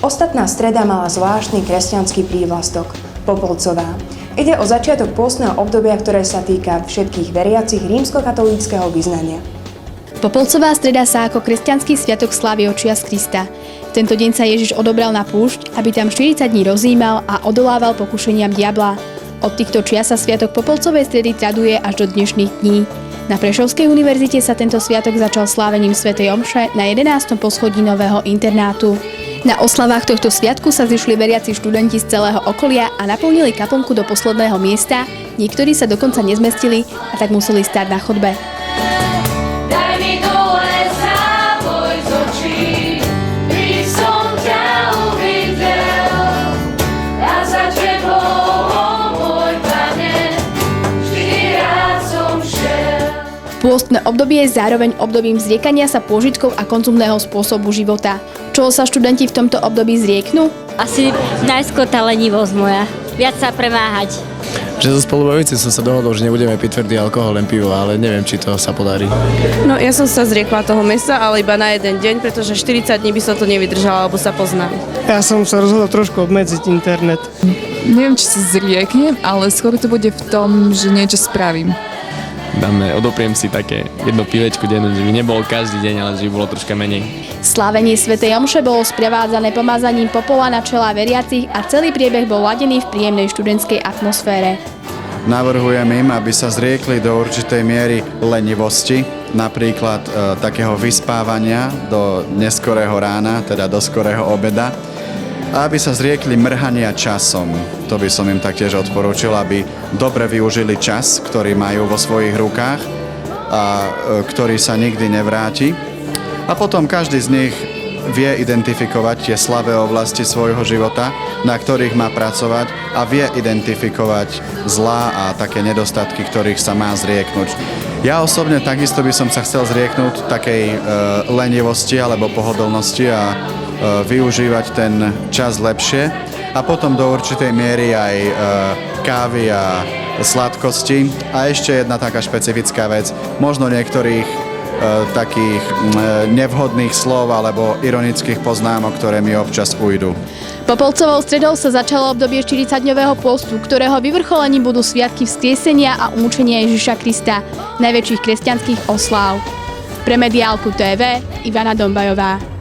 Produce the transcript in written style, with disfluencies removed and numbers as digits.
Ostatná streda mala zvláštny kresťanský prívlastok – Popolcová. Ide o začiatok pôstneho obdobia, ktoré sa týka všetkých veriacich rímskokatolíckeho vyznania. Popolcová streda sa ako kresťanský sviatok slávi očias Krista. V tento deň sa Ježiš odobral na púšť, aby tam 40 dní rozjímal a odolával pokušeniam diabla. Od týchto čias sa sviatok Popolcovej stredy traduje až do dnešných dní. Na Prešovskej univerzite sa tento sviatok začal slávením svätej omše na 11. poschodí nového internátu. Na oslavách tohto sviatku sa zišli veriaci študenti z celého okolia a naplnili kaplnku do posledného miesta, niektorí sa dokonca nezmestili a tak museli stáť na chodbe. Pôstne obdobie je zároveň obdobím zriekania sa pôžitkov a konzumného spôsobu života. Čoho sa študenti v tomto období zrieknú? Asi najskôr tá lenivosť moja. Viac sa premáhať. Že so spolubojúcim som sa dohodol, že nebudeme piť tvrdý alkohol, len pivo, ale neviem, či to sa podarí. No ja som sa zriekla toho mesa, ale iba na jeden deň, pretože 40 dní by som to nevydržala, alebo sa poznám. Ja som sa rozhodol trošku obmedziť internet. Neviem, či sa zrieknem, ale skôr to bude v tom, že niečo spravím. Odopriem si také jedno pivečko denne, že by nebol každý deň, ale že by bolo troška menej. Slávenie svätej omše bolo sprevádzané pomazaním popola na čelá veriacich a celý priebeh bol ladený v príjemnej študentskej atmosfére. Navrhujem im, aby sa zriekli do určitej miery lenivosti, napríklad takého vyspávania do neskorého rána, teda do skorého obeda, a aby sa zriekli mrhania časom. To by som im taktiež odporúčil, aby dobre využili čas, ktorý majú vo svojich rukách a ktorý sa nikdy nevráti. A potom každý z nich vie identifikovať tie slabé oblasti svojho života, na ktorých má pracovať a vie identifikovať zlá a také nedostatky, ktorých sa má zrieknúť. Ja osobne takisto by som sa chcel zrieknúť takej lenivosti alebo pohodlnosti a využívať ten čas lepšie a potom do určitej miery aj kávy a sladkosti. A ešte jedna taká špecifická vec, možno niektorých takých nevhodných slov alebo ironických poznámok, ktoré mi občas ujdu. Popolcovou stredou sa začalo obdobie 40-dňového pôstu, ktorého vyvrcholením budú sviatky vzkriesenia a umúčenia Ježiša Krista, najväčších kresťanských osláv. Pre Mediálku TV Ivana Dombajová.